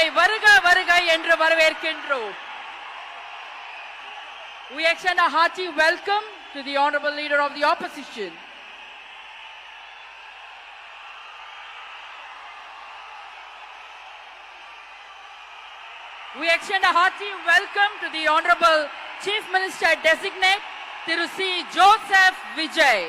அவர்களை வருக வருக என்று வரவேற்கின்றோம். We extend a hearty welcome to the Honorable Leader of the Opposition. We extend a hearty welcome to the Honorable Chief Minister Designate, Thiru C. Joseph Vijay.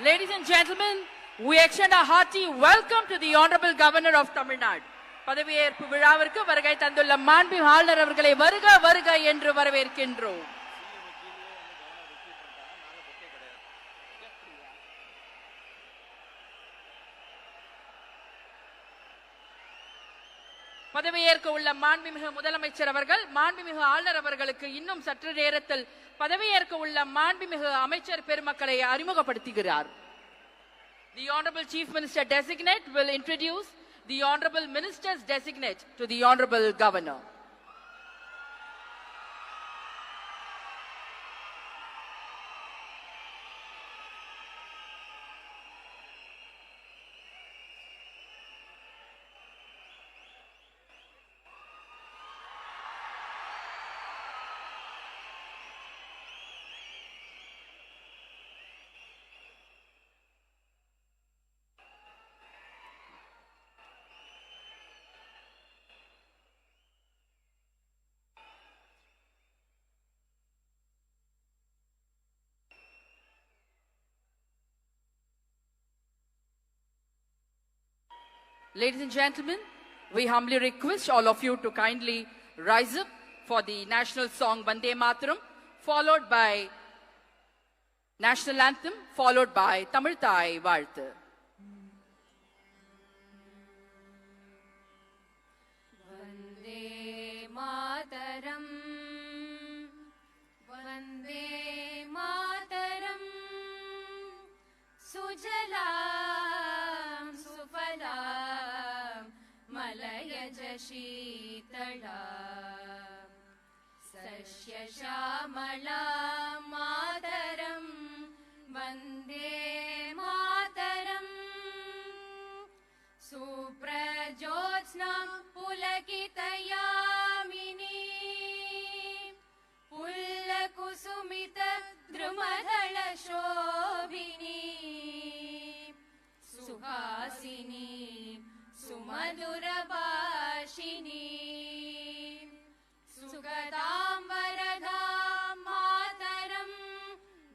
Ladies and gentlemen, we extend a hearty welcome to the Honorable Governor of Tamil Nadu. பதவியேற்பு விழாவிற்கு வருகை தந்துள்ள மாண்புமிகு ஆளுநர் அவர்களை வருக வருக என்று வரவேற்கின்றோம். பதவியேற்க உள்ள மாண்புமிகு முதலமைச்சர் அவர்கள் மாண்புமிகு ஆளுநர் அவர்களுக்கு இன்னும் சற்று நேரத்தில் பதவியேற்க உள்ள மாண்புமிகு அமைச்சர் பெருமக்களை அறிமுகப்படுத்துகிறார். The Honorable Chief Minister Designate will introduce the Honorable Ministers Designate to the Honorable Governor. Ladies and gentlemen, we humbly request all of you to kindly rise up for the national song Vande Mataram, followed by national anthem, followed by Tamil Thai Vaalthu. Vande Mataram, Vande Mataram, Sujalam Sufalam Malayaj Sheetalam Sasya Shamalam Mataram Vande Mataram Suprajotsnam Pulakitayamini Pullakusumita Drumadhala Shobhini Suhasini Sumadurabhashini Sugatam Varadam Mataram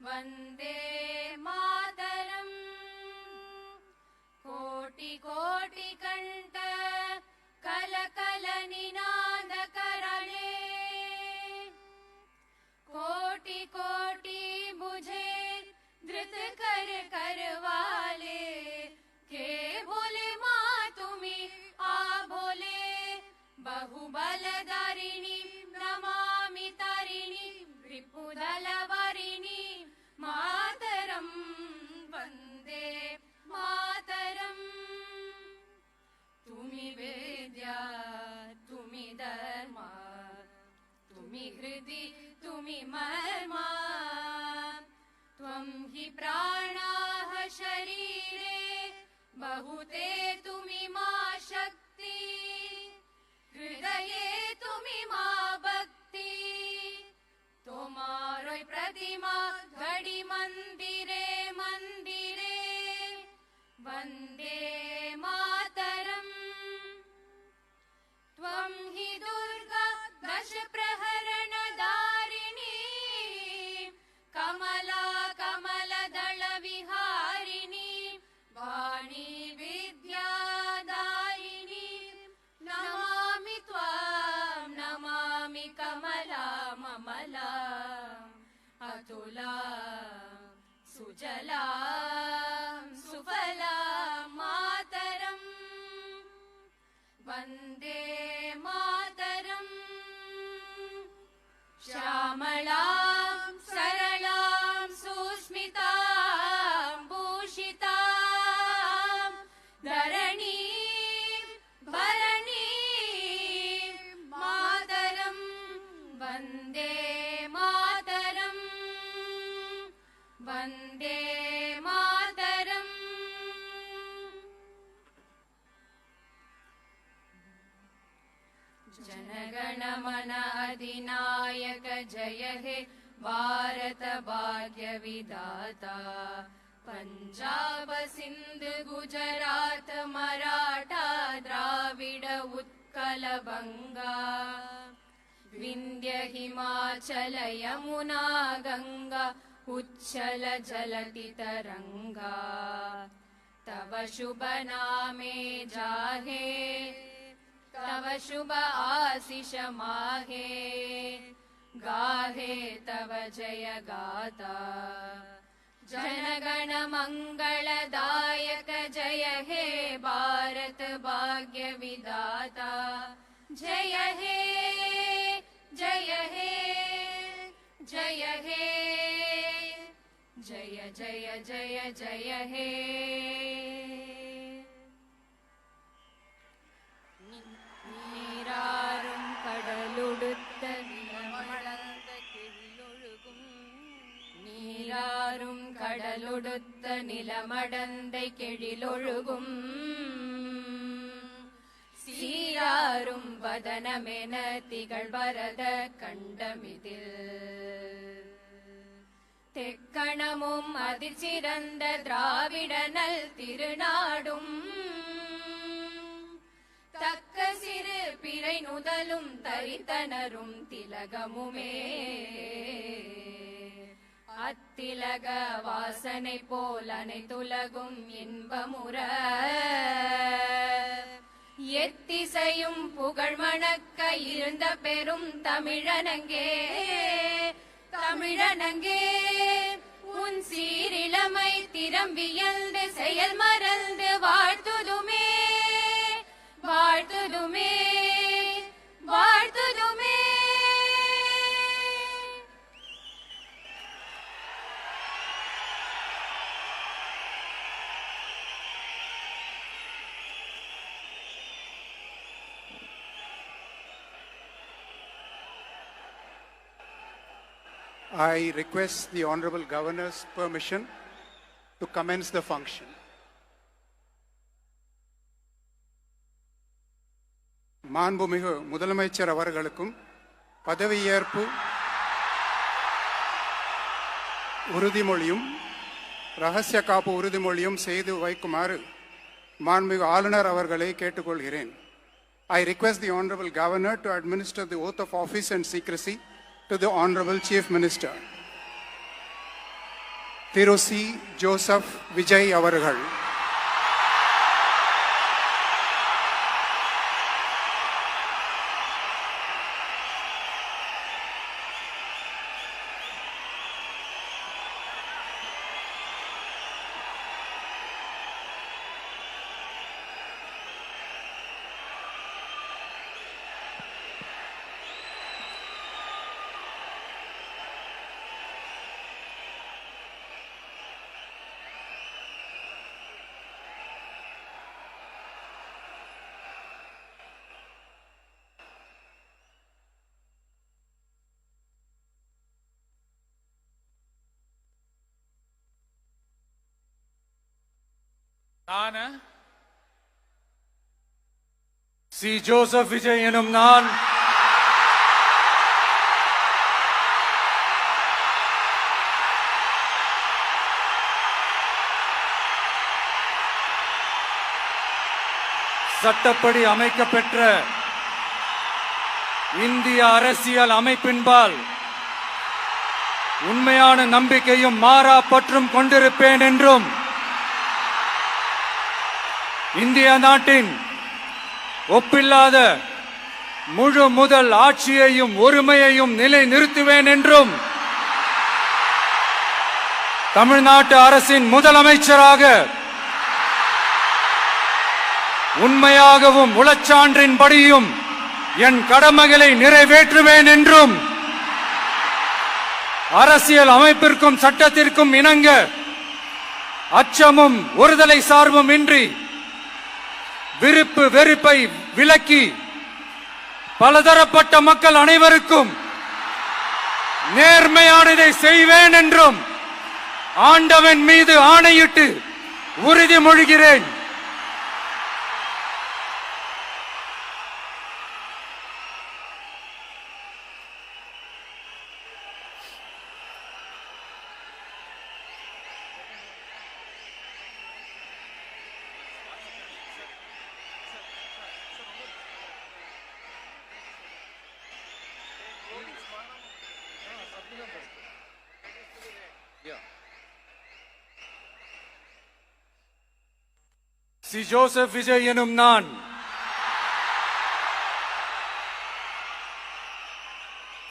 Vande Mataram Koti Koti Kanta Kala Kala Ninada Karale Koti Koti Bujhe Dhrit Kar Karwale Ke Bole Ma Tumi A Bole Bahubaladarini Namami Tarini Ripudalavarini Mataram Vande Mataram Tumi Vedya Tumi Dharma Tumi Hridi Tumi Marma Tvam hi pranaha sharire Bahute tumi ma shakti Hridaye tumi ma bhakti Tomaroi pratima ghadi mandire mandire Vande Mataram Tvam hi Durga dasha praharana darini Kamala Kamala Dala Viharini Vani Vidya Daini Namami Tvam Namami Kamala Mamala Atula Sujala Sufala Mataram Vande Mataram Shamalam Saralam Susmitam Bhushitam Dharani Bharani Mataram Vande Mataram Vande Mataram Janagana Mana Adinayaka Jaya He Bharat Bhagya Vidata Punjab Sindh Gujarat Maratha Dravida Utkala Banga Vindhya Himachala Yamuna Ganga Uchchala Jalati Taranga Tava Shubha Name Jahe तव शुभ आशिष माहे गाहे तव जय गाथा जनगण मंगलदायक जय हे भारत भाग्य विधाता जय हे जय हे जय हे जय जय जय जय हे நீராறும் கடலுடுத்த நிலமடந்த கெழிலொழுகும் நீராறும் கடலுடுத்த நிலமடந்தை கெழிலொழுகும் சீராரும் வதனமென திகழ்வரத கண்டமிதில் தெக்கணமும் அதிர்ச்சிறந்த திராவிடனல் திருநாடும் தக்க சிறு பிறை நுதலும் தரித்தனரும் திலகமுமே அத்திலக வாசனை போல் அனைத்துலகும் இன்பமுற எத்திசையும் புகழ் மணக்க இருந்த பெரும் தமிழனங்கே தமிழனங்கே உன் சீரிளமை திறம் வியந்து செயல் மறந்து வாழ்த்துதுமே வாழ்த்துதுமே வாழ்த்துதுமே I request the Honorable Governor's permission to commence the function. மாண்புமிகு முதலமைச்சர் அவர்களுக்கும் பதவியேற்பு உறுதிமொழியும் ரகசிய காப்பு உறுதிமொழியும் செய்து வைக்குமாறு மாண்புமிகு ஆளுநர் அவர்களை கேட்டுக்கொள்கிறேன். I request the Honorable Governor to administer the oath of office and secrecy to the Honorable Chief Minister. Thiru C. Joseph Vijay அவர்கள். சி ஜோசப் விஜய் எனும் நான் சட்டப்படி அமைக்கப்பெற்ற இந்திய அரசியல் அமைப்பின்பால் உண்மையான நம்பிக்கையும் மாறா பற்றும் கொண்டிருப்பேன் என்றும் இந்திய நாட்டின் ஒப்பில்லாத முழு முதல் ஆட்சியையும் ஒருமையையும் நிலைநிறுத்துவேன் என்றும் தமிழ்நாட்டு அரசின் முதலமைச்சராக உண்மையாகவும் உளச்சான்றின்படியும் என் கடமைகளை நிறைவேற்றுவேன் என்றும் அரசியல் அமைப்பிற்கும் சட்டத்திற்கும் இணங்க அச்சமும் ஒருதலை சார்பும் இன்றி விருப்பு வெறுப்பை விலக்கி பலதரப்பட்ட மக்கள் அனைவருக்கும் நேர்மையானதை செய்வேன் என்றும் ஆண்டவன் மீது ஆணையிட்டு உறுதிமொழிகிறேன். சி ஜோசப் விஜய் எனும் நான்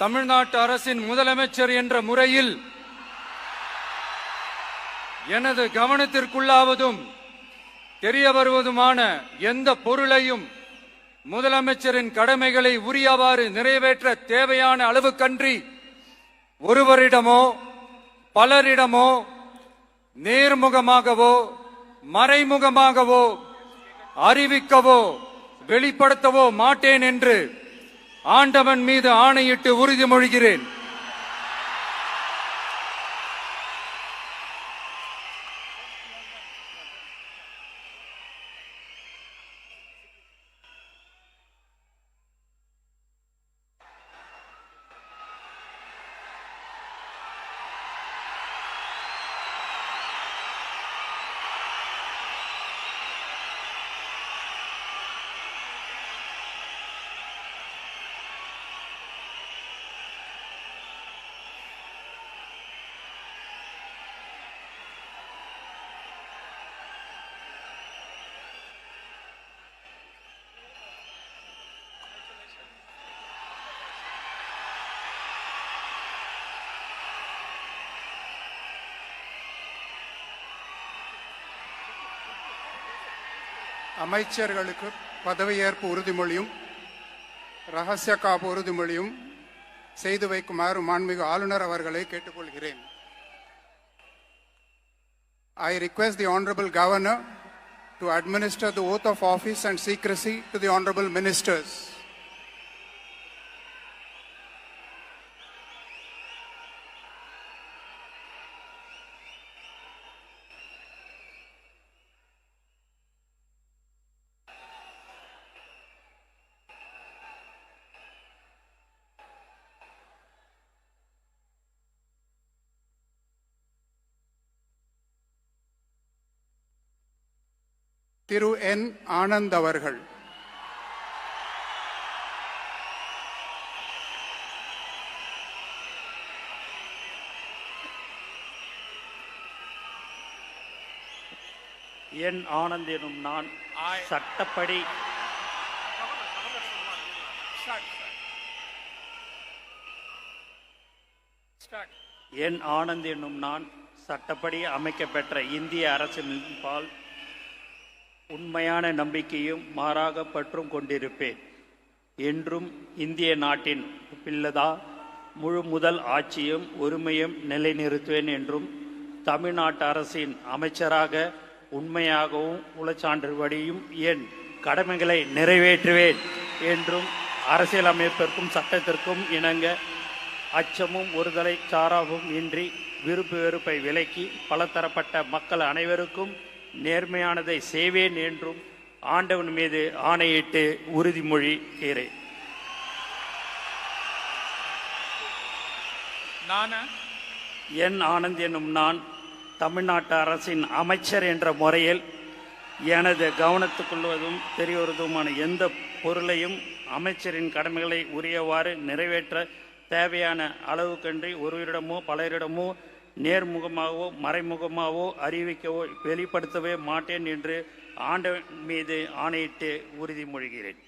தமிழ்நாட்டு அரசின் முதலமைச்சர் என்ற முறையில் எனது கவனத்திற்குள்ளாவதும் தெரிய வருவதுமான எந்த பொருளையும் முதலமைச்சரின் கடமைகளை உரியவாறு நிறைவேற்ற தேவையான அளவுக்கன்றி ஒருவரிடமோ பலரிடமோ நேர்முகமாகவோ மறைமுகமாகவோ அறிவிக்கவோ வெளிப்படுத்தவோ மாட்டேன் என்று ஆண்டவன் மீது ஆணையிட்டு உறுதிமொழிகிறேன். அமைச்சர்களுக்கு பதவியேற்பு உறுதிமொழியும் ரகசிய காப்பு உறுதிமொழியும் செய்து வைக்குமாறு மாண்புமிகு ஆளுநர் அவர்களை கேட்டுக்கொள்கிறேன். I request the Honorable Governor to administer the oath of office and secrecy to the Honorable Ministers. திரு என் ஆனந்த் அவர்கள். என் ஆனந்த் எனும் நான் சட்டப்படி என் ஆனந்த் என்னும் நான் சட்டப்படி அமைக்கப்பெற்ற இந்திய அரசின்பால் உண்மையான நம்பிக்கையும் மாறாக பற்றும் கொண்டிருப்பேன். என்றும் இந்திய நாட்டின் பிள்ளதா முழு முதல் ஆட்சியும் உரிமையும் நிலைநிறுத்துவேன் என்றும் தமிழ்நாட்டு அரசின் அமைச்சராக உண்மையாகவும் உளச்சான்றுபடியும் என் கடமைகளை நிறைவேற்றுவேன் என்றும் அரசியலமைப்பிற்கும் சட்டத்திற்கும் இணங்க அச்சமும் ஒருதலை சாராவும் இன்றி விருப்பு வெறுப்பை விலக்கி பலதரப்பட்ட மக்கள் அனைவருக்கும் நேர்மையானதை செய்வேன் என்றும் ஆண்டவன் மீது ஆணையிட்டு உறுதிமொழிகிறேன். என் ஆனந்த் என்னும் நான் தமிழ்நாட்டு அரசின் அமைச்சர் என்ற முறையில் எனது கவனத்துக்குள்வதும் தெரியவதுமான எந்த பொருளையும் அமைச்சரின் கடமைகளை உரியவாறு நிறைவேற்ற தேவையான அளவுக்கன்றி ஒருவரிடமோ பலரிடமோ நேர்முகமாகவோ மறைமுகமாகவோ அறிவிக்கவோ வெளிப்படுத்தவே மாட்டேன் என்று ஆண்டவன் மீது ஆணையிட்டு உறுதிமொழிகிறேன்.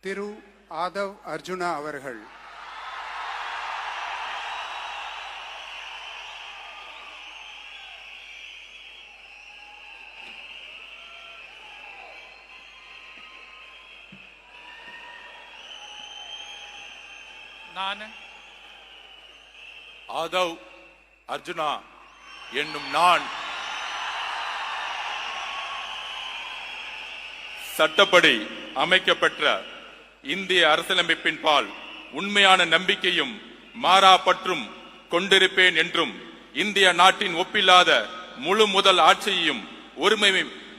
திரு ஆதவ் அர்ஜுனா அவர்கள். நான் ஆதவ் அர்ஜுனா என்னும் நான் சட்டப்படி அமைக்கப்பெற்ற இந்திய அரசியலமைப்பின் பால் உண்மையான நம்பிக்கையும் மாறா பற்றும் கொண்டிருப்பேன் என்றும் இந்திய நாட்டின் ஒப்பில்லாத முழு முதல் ஆட்சியையும்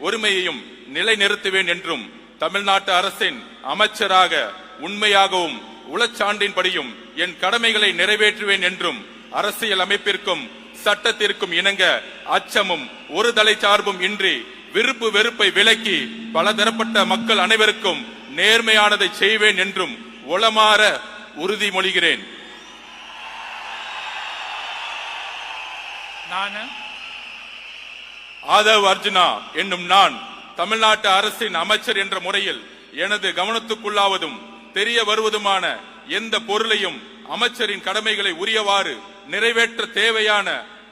ஒருமையையும் நிலைநிறுத்துவேன் என்றும் தமிழ்நாட்டு அரசின் அமைச்சராக உண்மையாகவும் உளச்சான்றின்படியும் என் கடமைகளை நிறைவேற்றுவேன் என்றும் அரசியல் அமைப்பிற்கும் சட்டத்திற்கும் இணங்க அச்சமும் ஒரு தலை சார்பும் இன்றி விருப்பு வெறுப்பை விலக்கி பலதரப்பட்ட மக்கள் அனைவருக்கும் நேர்மையானதை செய்வேன் என்றும் உளமாற உறுதிமொழிகிறேன். ஆதவ் அர்ஜுனா என்னும் நான் தமிழ்நாட்டு அரசின் அமைச்சர் என்ற முறையில் எனது கவனத்துக்குள்ளாவதும் தெரிய வருவதுமான எந்த பொருளையும் அமைச்சரின் கடமைகளை உரியவாறு நிறைவேற்ற தேவையான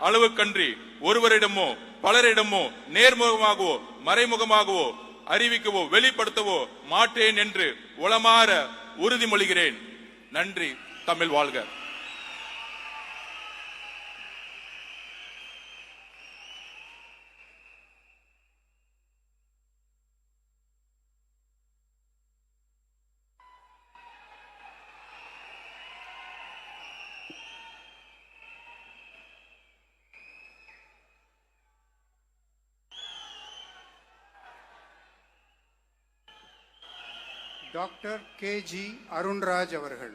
அளவுக்கன்றி ஒருவரிடமோ பலரிடமோ நேர்முகமாகவோ மறைமுகமாகவோ அறிவிக்கவோ வெளிப்படுத்தவோ மாட்டேன் என்று உளமாற உறுதிமொழிகிறேன். நன்றி. தமிழ் வாழ்க. டாக்டர் கே.ஜி. அருண்ராஜ் அவர்கள்.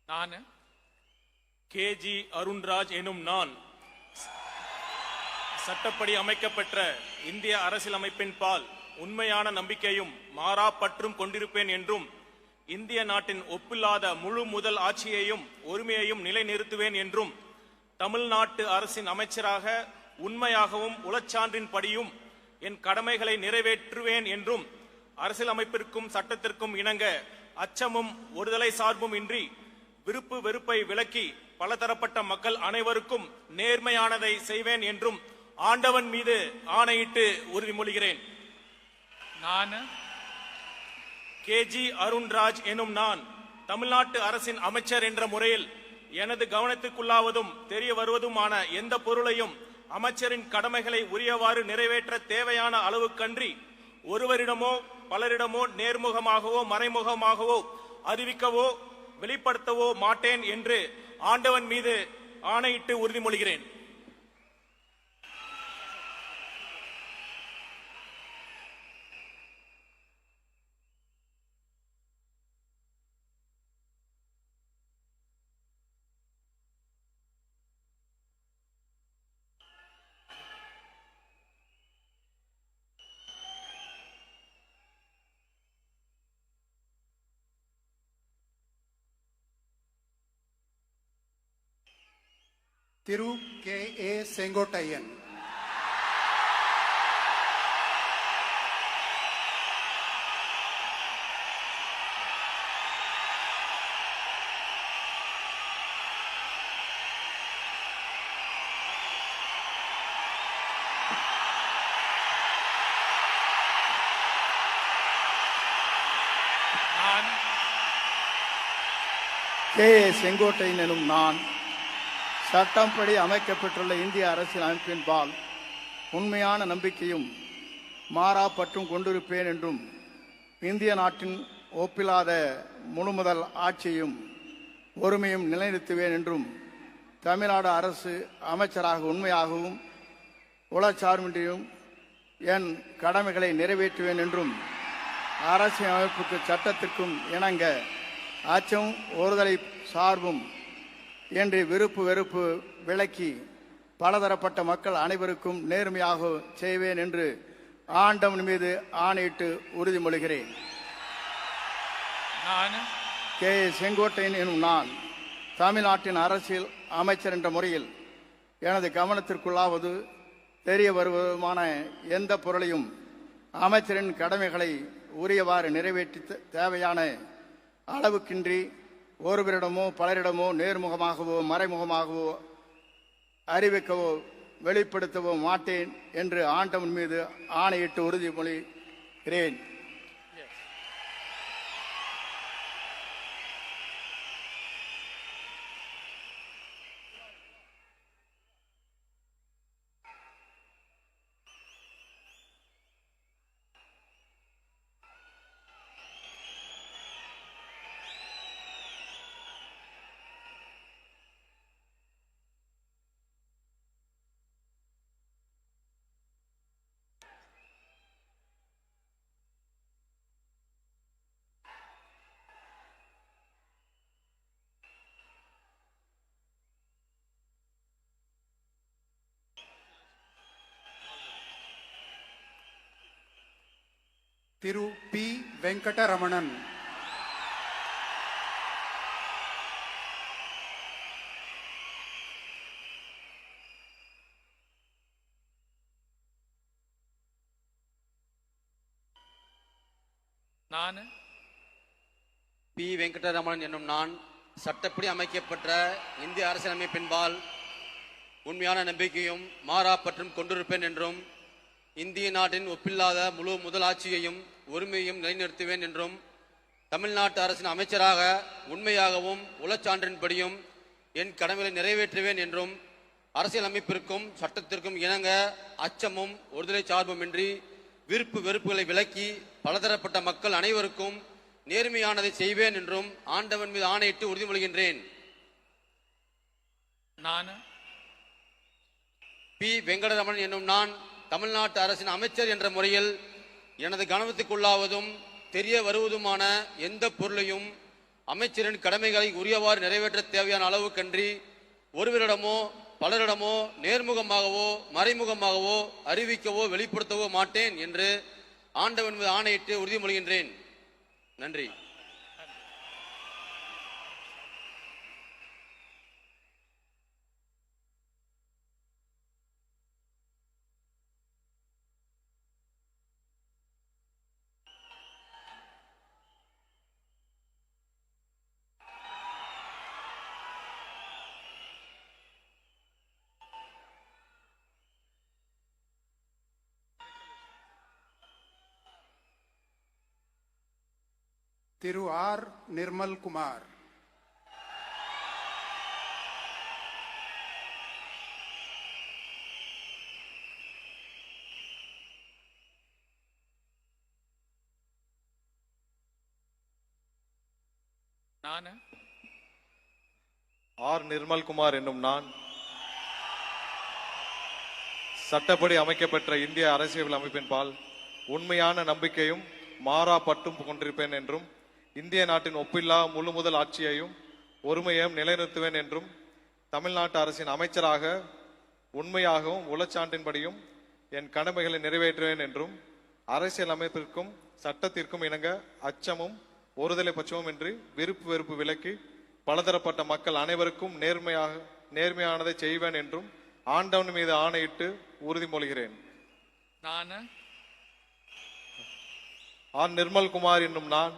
நான் கே.ஜி. அருண்ராஜ் எனும் நான் சட்டப்படி அமைக்கப்பெற்ற இந்திய அரசியலமைப்பின் பால் உண்மையான நம்பிக்கையும் மாறா பற்றும் கொண்டிருப்பேன் என்றும் இந்திய நாட்டின் ஒப்பில்லாத முழு முதல் ஆட்சியையும் ஒருமையையும் நிலைநிறுத்துவேன் என்றும் தமிழ்நாட்டு அரசின் அமைச்சராக உண்மையாகவும் உளச்சான்றின்படியும் என் கடமைகளை நிறைவேற்றுவேன் என்றும் அரசியலமைப்பிற்கும் சட்டத்திற்கும் இணங்க அச்சமும் ஒருதலை சார்பும் இன்றி விருப்பு வெறுப்பை விலக்கி பலதரப்பட்ட மக்கள் அனைவருக்கும் நேர்மையானதை செய்வேன் என்றும் ஆண்டவன் மீது ஆணையிட்டு உறுதிமொழிகிறேன். நான் கே.ஜி. அருண்ராஜ் எனும் நான் தமிழ்நாட்டு அரசின் அமைச்சர் என்ற முறையில் எனது கவனத்துக்குள்ளாவதும் தெரிய வருவதுமான எந்த பொருளையும் அமைச்சரின் கடமைகளை உரியவாறு நிறைவேற்ற தேவையான அளவுக்கன்றி ஒருவரிடமோ பலரிடமோ நேர்முகமாகவோ மறைமுகமாகவோ அறிவிக்கவோ வெளிப்படுத்தவோ மாட்டேன் என்று ஆண்டவன் மீது ஆணையிட்டு உறுதிமொழிகிறேன். திரு கே.ஏ. செங்கோட்டையன். கே.ஏ. செங்கோட்டையன் எனும் நான் சட்டப்படி அமைக்கப்பட்டுள்ள இந்திய அரசியல் அமைப்பின் பால் உண்மையான நம்பிக்கையும் மாறா பற்றும் கொண்டிருப்பேன் என்றும் இந்திய நாட்டின் ஒப்பில்லாத முழுமுதல் ஆட்சியும் ஒருமையும் நிலைநிறுத்துவேன் என்றும் தமிழ்நாடு அரசு அமைச்சராக உண்மையாகவும் உளச்சார்பின்றியும் என் கடமைகளை நிறைவேற்றுவேன் என்றும் அரசியல் அமைப்புக்கு சட்டத்திற்கும் இணங்க அச்சம் ஒருதலை சார்பும் என்று விருப்பு வெறுப்பு விலக்கி பலதரப்பட்ட மக்கள் அனைவருக்கும் நேர்மையாக செய்வேன் என்று ஆண்டவன் மீது ஆணையிட்டு உறுதிமொழிகிறேன். நான் கே.ஏ. செங்கோட்டையன் எனும் நான் தமிழ்நாட்டின் அரசியல் அமைச்சர் என்ற முறையில் எனது கவனத்திற்குள்ளாவது தெரிய வருவதுமான எந்த பொருளையும் அமைச்சரின் கடமைகளை உரியவாறு நிறைவேற்றி தேவையான அளவுக்கின்றி ஒருவரிடமோ பலரிடமோ நேர்முகமாகவோ மறைமுகமாகவோ அறிவிக்கவோ வெளிப்படுத்தவோ மாட்டேன் என்று ஆண்டவன் மீது ஆணையிட்டு உறுதிமொழிகிறேன். திரு பி வெங்கடரமணன், நான் பி வெங்கடரமணன் என்னும் நான் சட்டப்படி அமைக்கப்பட்ட இந்திய அரசியலமைப்பின்பால் உண்மையான நம்பிக்கையும் மாறா பற்றும் கொண்டிருப்பேன் என்றும் இந்திய நாட்டின் ஒப்பில்லாத முழு முதலாட்சியையும் உரிமையையும் நிலைநிறுத்துவேன் என்றும் தமிழ்நாட்டு அரசின் அமைச்சராக உண்மையாகவும் உளச்சான்றின்படியும் என் கடமைகளை நிறைவேற்றுவேன் என்றும் அரசியலமைப்பிற்கும் சட்டத்திற்கும் இணங்க அச்சமும் ஒருதலை சார்புமின்றி விருப்பு வெறுப்புகளை விலக்கி பலதரப்பட்ட மக்கள் அனைவருக்கும் நேர்மையானதை செய்வேன் என்றும் ஆண்டவன் மீது ஆணையிட்டு உறுதிமொழிகின்றேன். நான் பி வெங்கடரமணன் என்னும் நான் தமிழ்நாட்டு அரசின் அமைச்சர் என்ற முறையில் எனது கவனத்துக்குள்ளாவதும் தெரிய வருவதுமான எந்த பொருளையும் அமைச்சரின் கடமைகளை உரியவாறு நிறைவேற்ற தேவையான அளவுக்கன்றி ஒருவரிடமோ பலரிடமோ நேர்முகமாகவோ மறைமுகமாகவோ அறிவிக்கவோ வெளிப்படுத்தவோ மாட்டேன் என்று ஆண்டவன் மீது ஆணையிட்டு உறுதிமொழிகின்றேன். நன்றி. திரு ஆர் நிர்மல் குமார், நான் ஆர் நிர்மல்குமார் என்னும் நான் சட்டப்படி அமைக்கப்பெற்ற இந்திய அரசியல் அமைப்பின்பால் உண்மையான நம்பிக்கையும் மாறா பற்றும் கொண்டிருப்பேன் என்றும் இந்திய நாட்டின் ஒப்பில்லா முழு முதல் ஆட்சியையும் ஒருமையையும் நிலைநிறுத்துவேன் என்றும் தமிழ்நாட்டு அரசின் அமைச்சராக உண்மையாகவும் உளச்சான்றின்படியும் என் கடமைகளை நிறைவேற்றுவேன் என்றும் அரசியல் அமைப்பிற்கும் சட்டத்திற்கும் இணங்க அச்சமும் ஒருதலை பட்சமும் இன்றி விருப்பு வெறுப்பு விலக்கி பலதரப்பட்ட மக்கள் அனைவருக்கும் நேர்மையானதை செய்வேன் என்றும் ஆண்டவன் மீது ஆணையிட்டு உறுதிமொழிகிறேன். நான் ஆர் நிர்மல்குமார் என்னும் நான்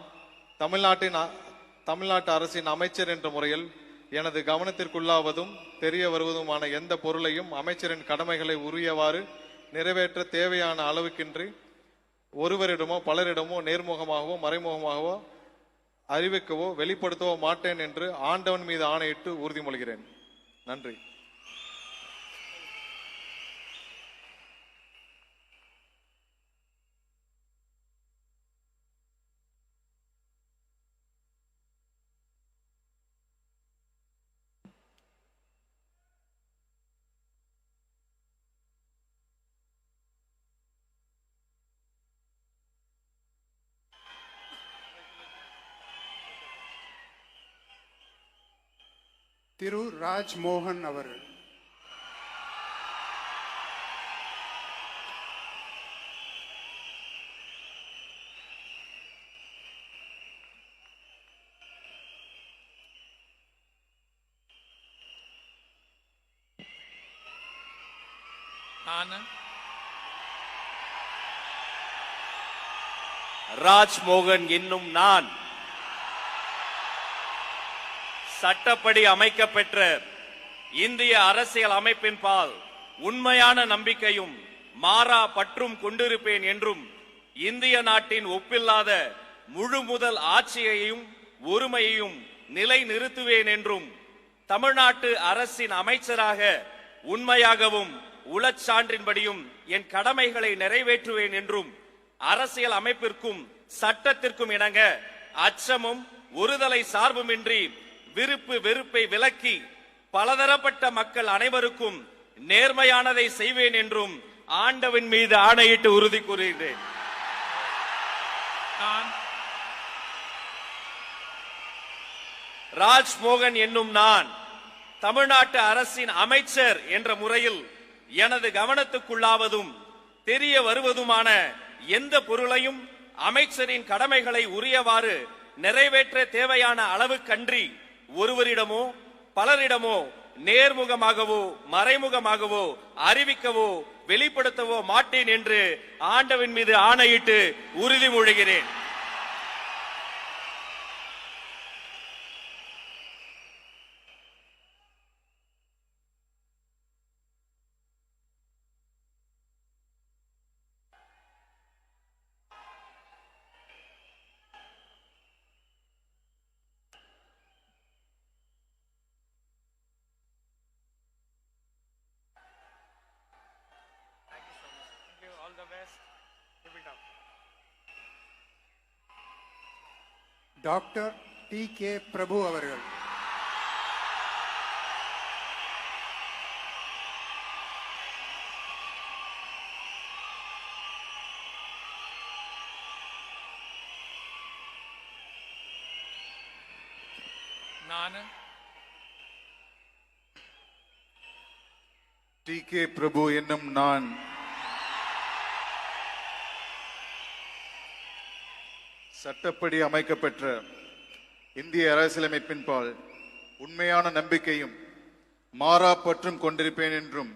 தமிழ்நாட்டு அரசின் அமைச்சர் என்ற முறையில் எனது கவனத்திற்குள்ளாவதும் தெரிய வருவதுமான எந்த பொருளையும் அமைச்சரின் கடமைகளை உரியவாறு நிறைவேற்ற தேவையான அளவுக்கின்றி ஒருவரிடமோ பலரிடமோ நேர்முகமாகவோ மறைமுகமாகவோ அறிவிக்கவோ வெளிப்படுத்தவோ மாட்டேன் என்று ஆண்டவன் மீது ஆணையிட்டு உறுதிமொழிகிறேன். நன்றி. திரு ராஜ்மோகன் அவர்கள், நான் ராஜ்மோகன் என்னும் நான் சட்டப்படி அமைக்கப்பெற்ற இந்திய அரசியல் அமைப்பின்பால் உண்மையான நம்பிக்கையும் மாறா பற்றும் கொண்டிருப்பேன் என்றும் இந்திய நாட்டின் ஒப்பில்லாத முழு முதல் ஆட்சியையும் ஒருமையையும் நிலை நிறுத்துவேன் என்றும் தமிழ்நாட்டு அரசின் அமைச்சராக உண்மையாகவும் உளச்சான்றின்படியும் என் கடமைகளை நிறைவேற்றுவேன் என்றும் அரசியல் அமைப்பிற்கும் சட்டத்திற்கும் இணங்க அச்சமும் ஒருதலை சார்புமின்றி விருப்பு வெறுப்பை விலக்கி பலதரப்பட்ட மக்கள் அனைவருக்கும் நேர்மையானதை செய்வேன் என்றும் ஆண்டவன் மீது ஆணையிட்டு உறுதி கூறுகிறேன். நான் ராஜ்மோகன் என்னும் நான் தமிழ்நாட்டு அரசின் அமைச்சர் என்ற முறையில் எனது கவனத்துக்குள்ளாவதும் தெரிய வருவதுமான எந்த பொருளையும் அமைச்சரின் கடமைகளை உரியவாறு நிறைவேற்ற தேவையான அளவுக்கன்றி ஒருவரிடமோ பலரிடமோ நேர்முகமாகவோ மறைமுகமாகவோ அறிவிக்கவோ வெளிப்படுத்தவோ மாட்டேன் என்று ஆண்டவன் மீது ஆணையிட்டு உறுதிமொழிகிறேன். Doctor DK. பிரபு அவர்கள். நான் டி.கே. பிரபு என்னும் நான் சட்டப்படி அமைக்கப்பெற்ற இந்திய அரசியலமைப்பின்பால் உண்மையான நம்பிக்கையும் மாறா பற்றும் கொண்டிருப்பேன் என்றும்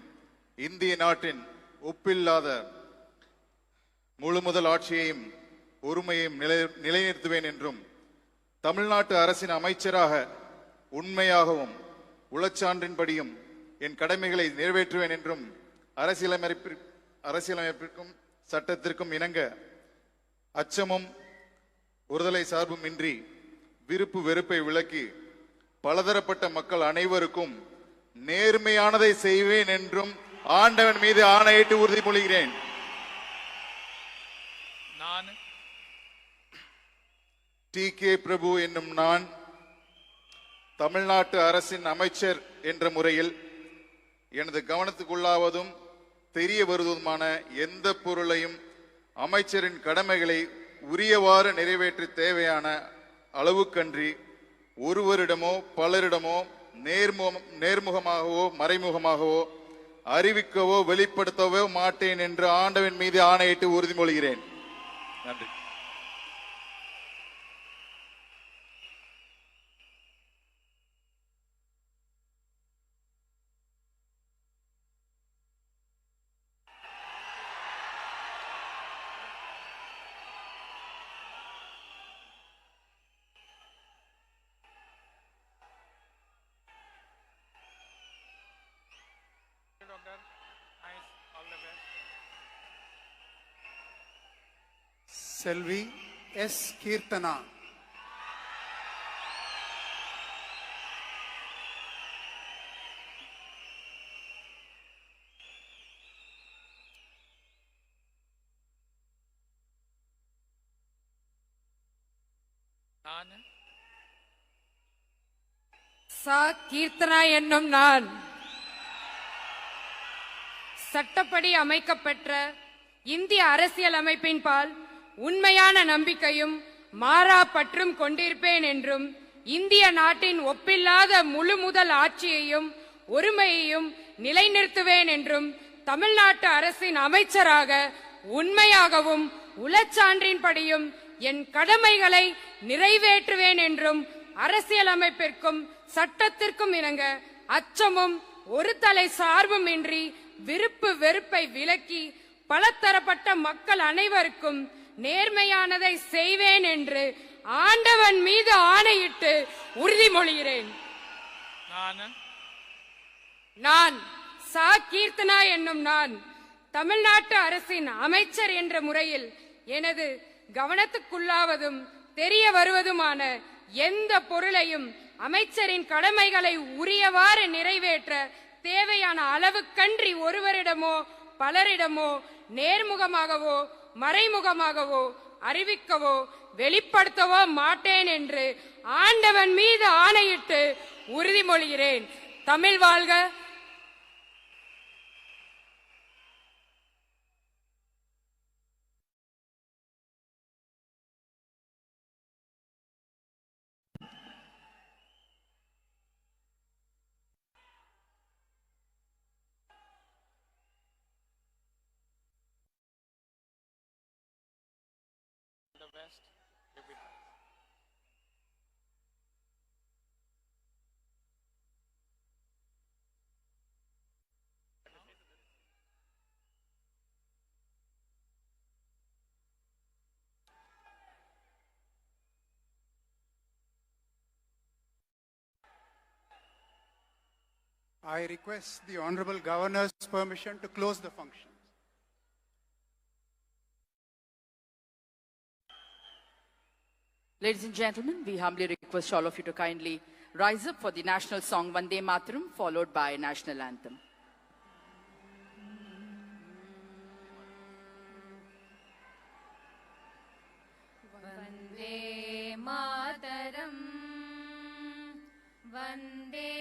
இந்திய நாட்டின் ஒப்பில்லாத முழுமுதல் ஆட்சியையும் ஒருமையையும் நிலைநிறுத்துவேன் என்றும் தமிழ்நாட்டு அரசின் அமைச்சராக உண்மையாகவும் உளச்சான்றின்படியும் என் கடமைகளை நிறைவேற்றுவேன் என்றும் அரசியலமைப்பிற்கும் சட்டத்திற்கும் இணங்க அச்சமும் ஒருதலை சார்பும் இன்றி விருப்பு வெறுப்பை விலக்கி பலதரப்பட்ட மக்கள் அனைவருக்கும் நேர்மையானதை செய்வேன் என்றும் ஆண்டவன் மீது ஆணையிட்டு உறுதிமொழிகிறேன். நான் டி.கே. பிரபு என்னும் நான் தமிழ்நாட்டு அரசின் அமைச்சர் என்ற முறையில் எனது கவனத்துக்குள்ளாவதும் தெரிய வருவதுமான எந்த பொருளையும் அமைச்சரின் கடமைகளை உரியவாறு நிறைவேற்ற தேவையான அளவுக்கன்றி ஒருவரிடமோ பலரிடமோ நேர்முகமாகவோ மறைமுகமாகவோ அறிவிக்கவோ வெளிப்படுத்தவோ மாட்டேன் என்று ஆண்டவன் மீது ஆணையிட்டு உறுதிமொழிகிறேன். நன்றி. செல்வி எஸ். கீர்த்தனா. நான் சா. கீர்த்தனா என்னும் நான் சட்டப்படி அமைக்கப்பெற்ற இந்திய அரசியலமைப்பின்பால் உண்மையான நம்பிக்கையும் மாறா பற்றும் கொண்டிருப்பேன் என்றும் இந்திய நாட்டின் ஒப்பில்லாத முழுமுதல் ஆட்சியையும் ஒருமையையும் நிலைநிறுத்துவேன் என்றும் தமிழ்நாட்டு அரசின் அமைச்சராக உண்மையாகவும் உளச்சான்றின்படியும் என் கடமைகளை நிறைவேற்றுவேன் என்றும் அரசியலமைப்பிற்கும் சட்டத்திற்கும் இணங்க அச்சமும் ஒரு தலை சார்பும் இன்றி விருப்பு வெறுப்பை விலக்கி பலதரப்பட்ட மக்கள் அனைவருக்கும் நேர்மையானதை செய்வேன் என்று ஆண்டவன் மீது ஆணையிட்டு உறுதிமொழிகிறேன். நான் சா. கீர்த்தனா என்னும் நான் தமிழ்நாட்டு அரசின் அமைச்சர் என்ற முறையில் எனது கவனத்துக்குள்ளாவதும் தெரிய வருவதுமான எந்த பொருளையும் அமைச்சரின் கடமைகளை உரியவாறு நிறைவேற்ற தேவையான அளவுக்கன்றி ஒருவரிடமோ பலரிடமோ நேர்முகமாகவோ மறைமுகமாகவோ அறிவிக்கவோ வெளிப்படுத்தவோ மாட்டேன் என்று ஆண்டவன் மீது ஆணையிட்டு உறுதிமொழிகிறேன். தமிழ் வாழ்க. I request the Honorable Governor's permission to close the function. Ladies and gentlemen, we humbly request all of you to kindly rise up for the national song Vande Mataram, followed by national anthem. Vande Mataram, Vande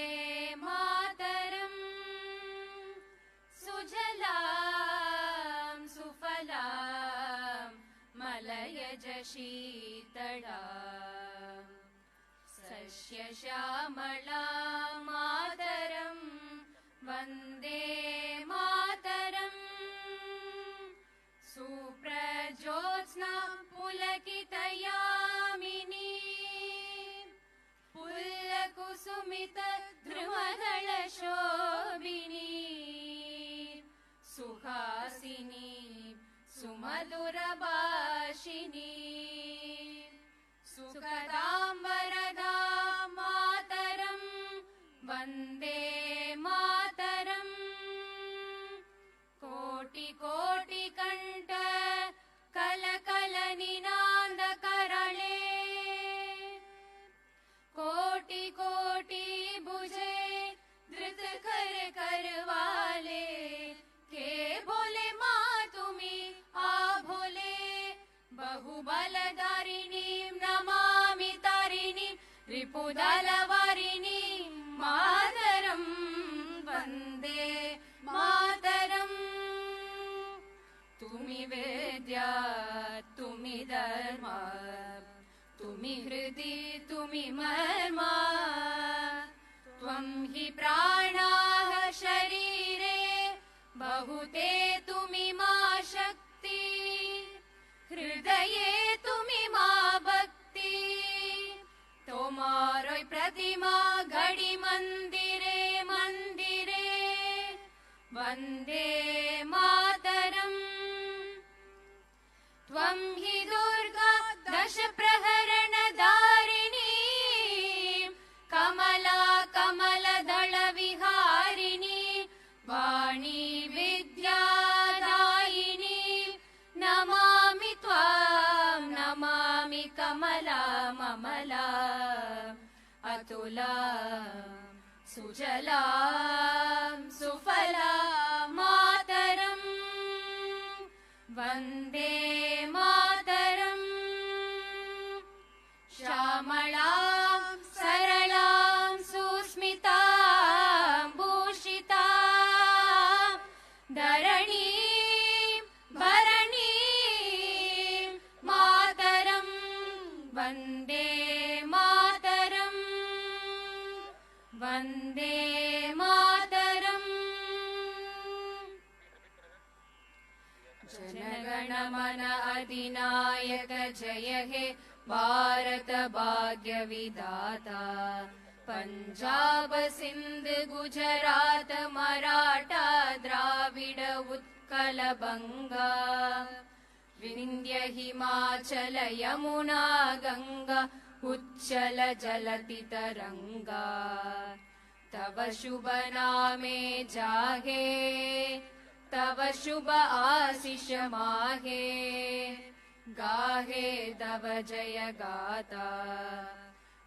Mataram, Sujalam Sufalam, Malayaj Sheetalam, Sasya Shyamalam Mataram, Vande Mataram, Suprajyotsna Pulakitayamini, Pullakusumita Dhrumadala Shobini, Suhasini Sumadurabhashini, Sukadambarada Mataram, Vande Mataram, Koti Koti Kanta Kalakala Ninanda Karale, Koti Koti Buje Dhrit Kar Karwale, Ke Bole Ma Tumi A Bole, Bahubaladarinim Namami Tarinim, Ripudalawarinim Mataram, Vande Mataram. Tumi Vidya, Tumi Dharma, Tumi Hridi, Tumi Marma, Tvam hi Pranaha Sharire, Bahute Tumi Ma Shakti, Hridaye Tumi Ma Bhakti, Tomaroi Pratima Gadi Mandire Mandire, Vande Mataram. Tvam hi Durga Dasha Praharana Dharini, Kamala Kamala Dala Viharini, Vani Vidya Dayini, Namami Tvam, Namami Kamala Mamala, Atula Sujalam Sufala Mataram, Vande Mataram, Shamalam Saralam Susmitam Bhushitam, Dharanim Bharanim Mataram, Vande Mataram, Vande Mataram. Janagana Mana Adinayaka Jaya He Bharat Bhagya Vidata, Punjab Sindh Gujarat Maratha Dravida Utkala Banga, Vindhya Himachala Yamuna Ganga, Uchchala Jalati Taranga, Tava Shubha Name Jage, Tava Shubha Ashish Mahe, Gahe Tava Jaya Gata,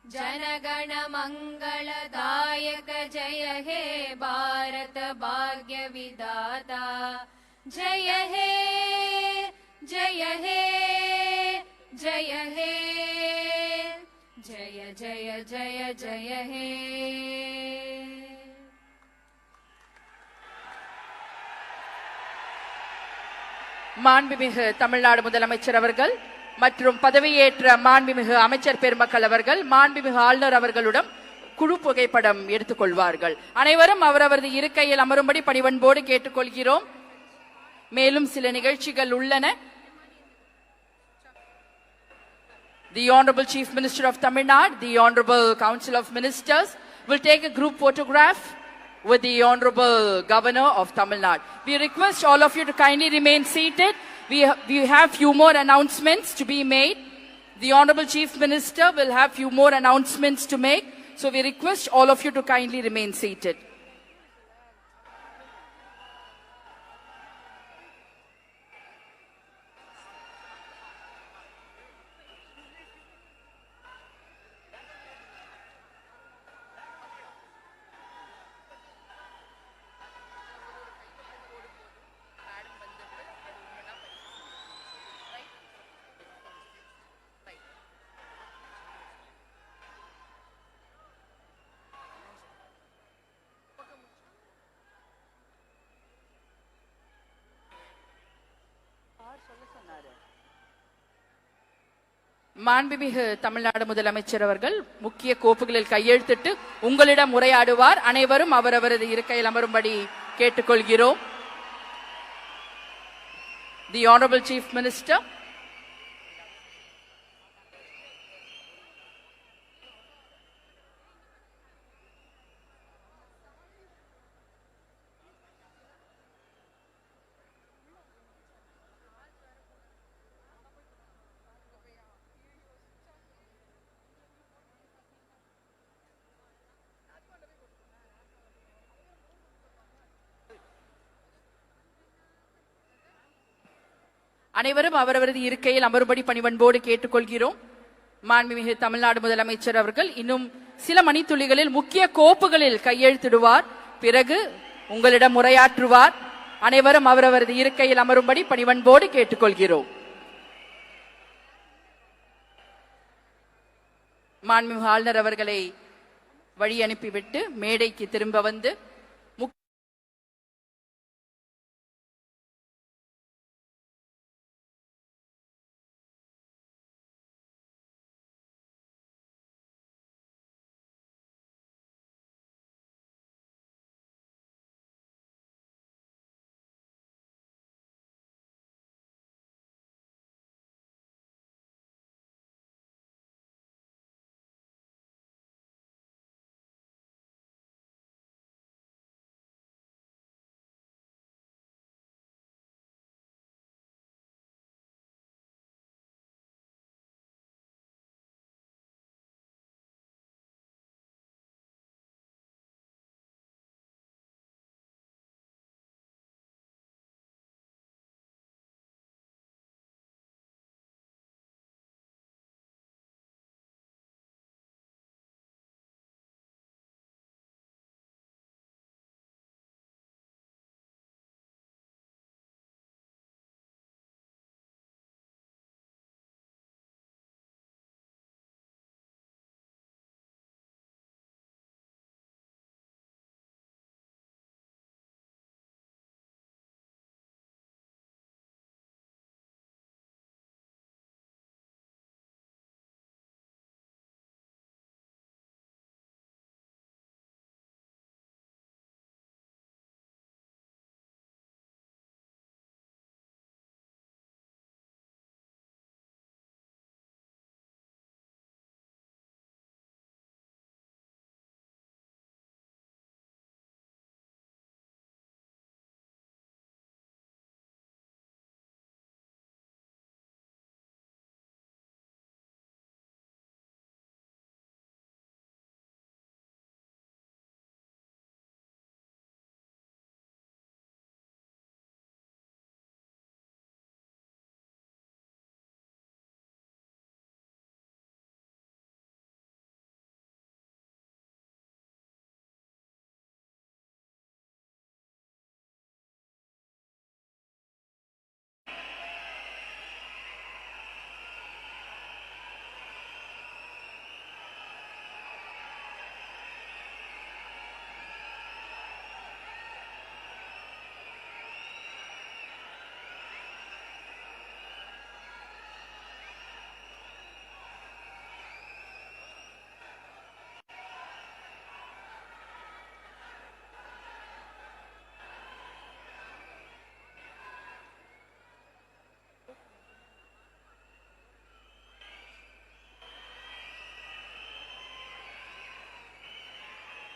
Janagana Mangala Dayaka Jaya He Bharat Bhagya Vidata, Jaya He, Jaya He, Jaya He, Jaya Jaya Jaya Jaya He. மாண்புமிகு தமிழ்நாடு முதலமைச்சர் அவர்கள் மற்றும் பதவியேற்ற மாண்புமிகு அமைச்சர் பெருமக்கள் அவர்கள் மாண்புமிகு ஆளுநர் அவர்களுடன் குழு புகைப்படம் எடுத்துக்கொள்வார்கள். அனைவரும் அவரவரது இருக்கையில் அமரும்படி பணிவன்போடு கேட்டுக்கொள்கிறோம். மேலும் சில நிகழ்ச்சிகள் உள்ளன. the Honorable Chief Minister of Tamil Nadu, the Honorable Council of Ministers will take a group photograph with the Honorable Governor of Tamil Nadu. We request all of you to kindly remain seated. We have few more announcements to be made. The Honorable Chief Minister will have few more announcements to make. So we request all of you to kindly remain seated. மாண்புமிகு தமிழ்நாடு முதலமைச்சர் அவர்கள் முக்கிய கோப்புகளில் கையெழுத்திட்டு உங்களிடம் உரையாடுவார். அனைவரும் அவரவரது இருக்கையில் அமரும்படி கேட்டுக்கொள்கிறோம். The Honorable Chief Minister. அனைவரும் அவரவரது இருக்கையில் அமரும்படி பணிவன்போடு கேட்டுக்கொள்கிறோம். மாண்புமிகு தமிழ்நாடு முதலமைச்சர் அவர்கள் இன்னும் சில மணித்துளிகளில் முக்கிய கோப்புகளில் கையெழுத்திடுவார். பிறகு உங்களிடம் உரையாற்றுவார். அனைவரும் அவரவரது இருக்கையில் அமரும்படி பணிவன்போடு கேட்டுக்கொள்கிறோம். மாண்புமிகு ஆளுநர் அவர்களை வழி அனுப்பிவிட்டு மேடைக்கு திரும்ப வந்து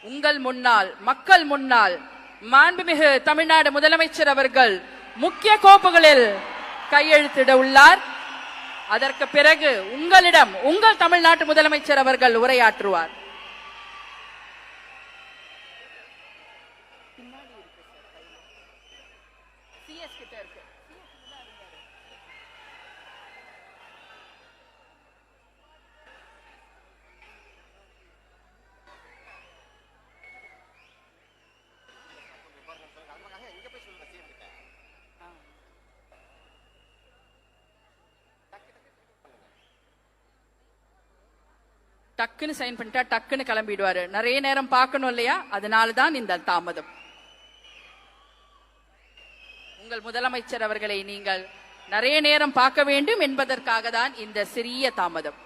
உங்கள் முன்னால், மக்கள் முன்னால் மாண்புமிகு தமிழ்நாடு முதலமைச்சர் அவர்கள் முக்கிய கோப்புகளில் கையெழுத்திட உள்ளார். அதற்கு பிறகு உங்களிடம் உங்கள் தமிழ்நாட்டு முதலமைச்சர் அவர்கள் உரையாற்றுவார். டக்குன்னு சைன் பண்ணிட்டா டக்குன்னு கிளம்பிடுவாரு. நிறைய நேரம் பார்க்கணும் இல்லையா, அதனாலதான் இந்த தாமதம். உங்கள் முதலமைச்சர் அவர்களை நீங்கள் நிறைய நேரம் பார்க்க வேண்டும் என்பதற்காக தான் இந்த சிறிய தாமதம்.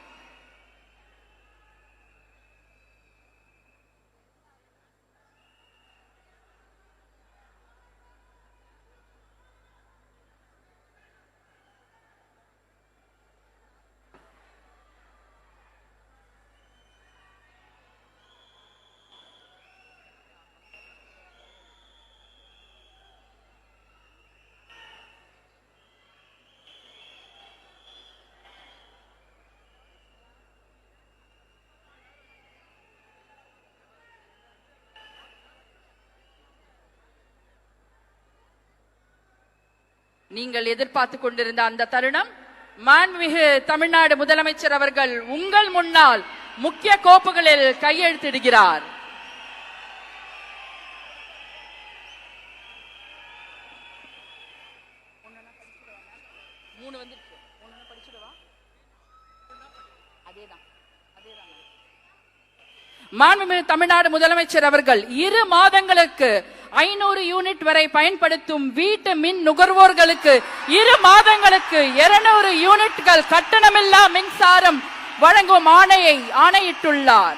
நீங்கள் எதிர்பார்த்து கொண்டிருந்த அந்த தருணம், மாண்புமிகு தமிழ்நாடு முதலமைச்சர் அவர்கள் உங்கள் முன்னால் முக்கிய கோப்புகளில் கையெழுத்திடுகிறார். மாண்புமிகு தமிழ்நாடு முதலமைச்சர் அவர்கள் 2 மாதங்களுக்கு 500 யூனிட் வரை பயன்படுத்தும் வீட்டு மின் நுகர்வோர்களுக்கு 2 மாதங்களுக்கு 200 யூனிட்கள் கட்டணமில்லா மின்சாரம் வழங்கும் ஆணையிட்டுள்ளார்.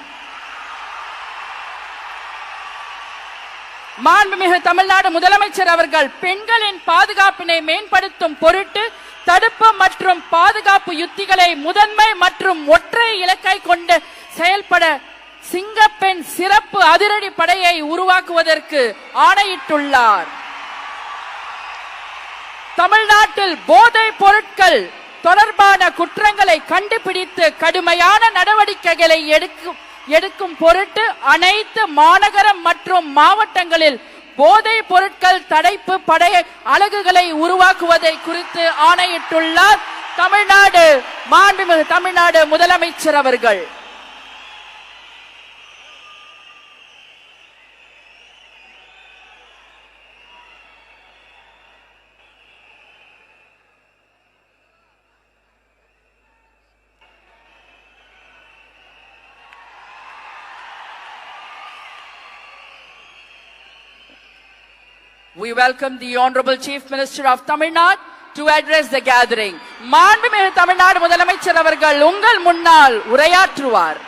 மாண்புமிகு தமிழ்நாடு முதலமைச்சர் அவர்கள் பெண்களின் பாதுகாப்பினை மேம்படுத்தும் பொருட்டு தடுப்பு மற்றும் பாதுகாப்பு யுத்திகளை முதன்மை மற்றும் ஒற்றை இலக்கை கொண்டு செயல்பட சிங்கப்பெண் சிறப்பு அதிரடி படையை உருவாக்குவதற்கு ஆணையிட்டுள்ளார். தமிழ்நாட்டில் போதைப் பொருட்கள் தொடர்பான குற்றங்களை கண்டுபிடித்து கடுமையான நடவடிக்கைகளை எடுக்கும் பொருட்டு அனைத்து மாநகரம் மற்றும் மாவட்டங்களில் போதைப் பொருட்கள் தடுப்பு படை அலகுகளை உருவாக்குவதை குறித்து ஆணையிட்டுள்ளார் மாண்புமிகு தமிழ்நாடு முதலமைச்சர் அவர்கள். We welcome the Honorable Chief Minister of Tamil Nadu to address the gathering. மாண்புமிகு தமிழ்நாடு முதலமைச்சர் அவர்கள் உங்கள் முன்னால் உரையாற்றுவார்.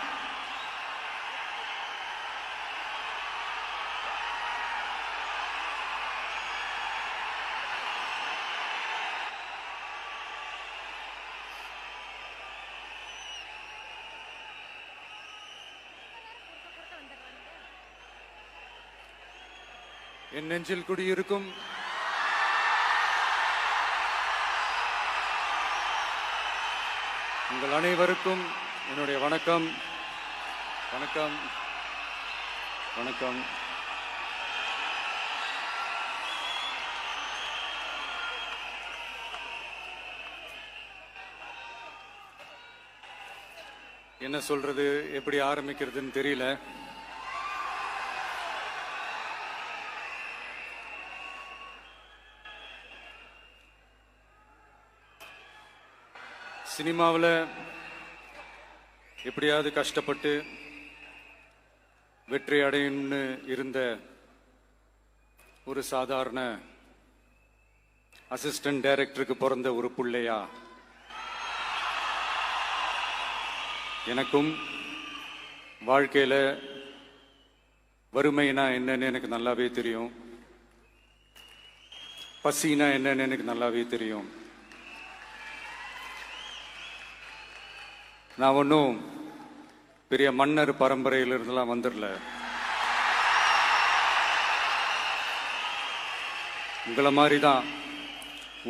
என் நெஞ்சில் குடியிருக்கும் உங்கள் அனைவருக்கும் என்னுடைய வணக்கம். வணக்கம் வணக்கம். என்ன சொல்றது, எப்படி ஆரம்பிக்கிறதுன்னு தெரியல. சினிமாவில் எப்படியாவது கஷ்டப்பட்டு வெற்றி அடையணும்னு இருந்த ஒரு சாதாரண அசிஸ்டன்ட் டைரக்டருக்கு பிறந்த ஒரு பிள்ளையா எனக்கும் வாழ்க்கையில வறுமைனா என்னன்னு எனக்கு நல்லாவே தெரியும், பசினா என்னன்னு எனக்கு நல்லாவே தெரியும். நான் ஒன்றும் பெரிய மன்னர் பரம்பரையிலிருந்துலாம் வந்துடல. உங்களை மாதிரி தான்,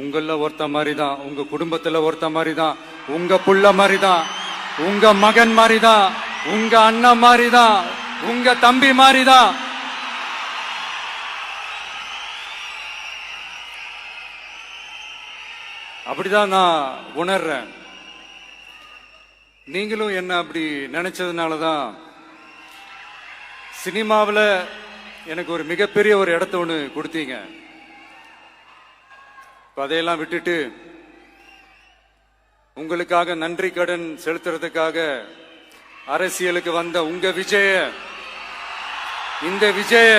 உங்கள ஒருத்த மாதிரி தான், உங்க குடும்பத்துல ஒருத்த மாதிரி தான், உங்க புள்ள மாதிரி தான், உங்க மகன் மாதிரி தான், உங்க அண்ணன் மாதிரி தான், உங்க தம்பி மாதிரி தான். அப்படிதான் நான் உணர்றேன். நீங்களும் என்ன அப்படி நினைச்சதுனாலதான் சினிமாவில் எனக்கு ஒரு மிகப்பெரிய ஒரு இடத்த ஒன்று கொடுத்தீங்க. அதையெல்லாம் விட்டுட்டு உங்களுக்காக நன்றி கடன் செலுத்துறதுக்காக அரசியலுக்கு வந்த உங்க விஜய, இந்த விஜய,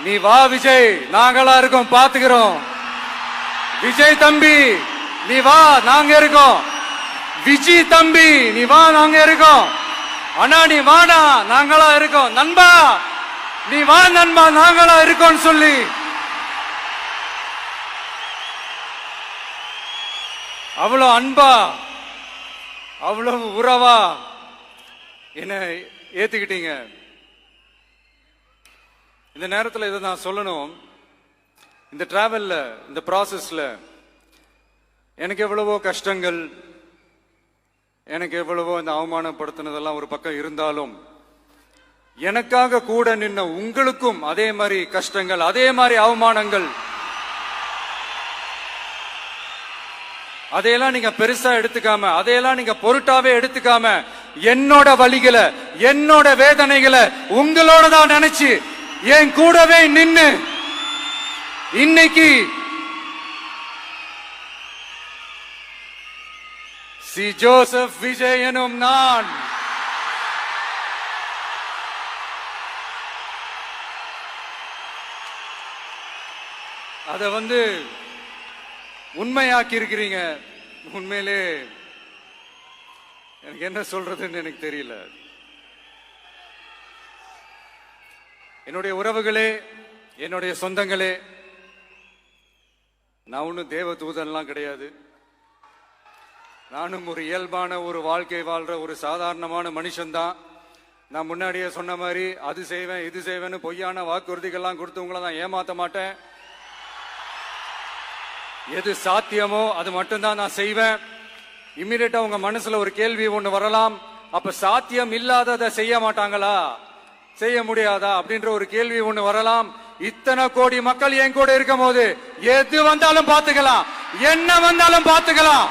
நீ வா விஜய், நாங்களா இருக்கோம், பாத்துக்கிறோம். விஜய் தம்பி நீ வா, நாங்க இருக்கோம். விஜய் தம்பி நீ வா, நாங்க இருக்கோம். அண்ணா நீ வாடா, நாங்களா இருக்கோம். நண்பா நீ வா நண்பா, நாங்களா இருக்கோம் சொல்லி அவ்வளவு அன்பா, அவ்வளவு உறவா என்ன ஏத்துக்கிட்டீங்க. இந்த நேரத்தில் இதை நான் சொல்லணும். இந்த டிராவல்ல, இந்த ப்ராசஸ்ல எனக்கு எவ்வளவோ கஷ்டங்கள், எனக்கு எவ்வளவோ இந்த அவமானப்படுத்தினதெல்லாம் ஒரு பக்கம் இருந்தாலும், எனக்காக கூட நின்ன உங்களுக்கும் அதே மாதிரி கஷ்டங்கள், அதே மாதிரி அவமானங்கள், அதையெல்லாம் நீங்க பெருசா எடுத்துக்காம, அதையெல்லாம் நீங்க பொருட்டாவே எடுத்துக்காம, என்னோட வலிகளை, என்னோட வேதனைகளை உங்களோட தான் நினைச்சு என் கூடவே நின்னு இன்னைக்கு சி ஜோசப் விஜய் எனும் நான் அத உண்மையாக்கி இருக்கிறீங்க. உண்மையிலே எனக்கு என்ன சொல்றதுன்னு எனக்கு தெரியல. என்னுடைய உறவுகளே, என்னுடைய சொந்தங்களே, நான் ஒன்னும் தேவ தூதன்லாம் கிடையாது. நானும் ஒரு இயல்பான ஒரு வாழ்க்கை வாழ்ற ஒரு சாதாரணமான மனுஷன்தான். நான் முன்னாடியே சொன்ன மாதிரி அது செய்வேன் இது செய்வேன்னு பொய்யான வாக்குறுதிகள்லாம் கொடுத்து உங்களை நான் ஏமாத்த மாட்டேன். எது சாத்தியமோ அது மட்டும்தான் நான் செய்வேன். இம்மிடியட்டா உங்க மனசுல ஒரு கேள்வி ஒண்ணு வரலாம், அப்ப சாத்தியம் இல்லாததை செய்ய மாட்டாங்களா, செய்ய முடியாதா அப்படின்ற ஒரு கேள்வி ஒண்ணு வரலாம். இத்தனை கோடி மக்கள் என் கூட இருக்கும் போது எது வந்தாலும் பாத்துக்கலாம், என்ன வந்தாலும் பாத்துக்கலாம்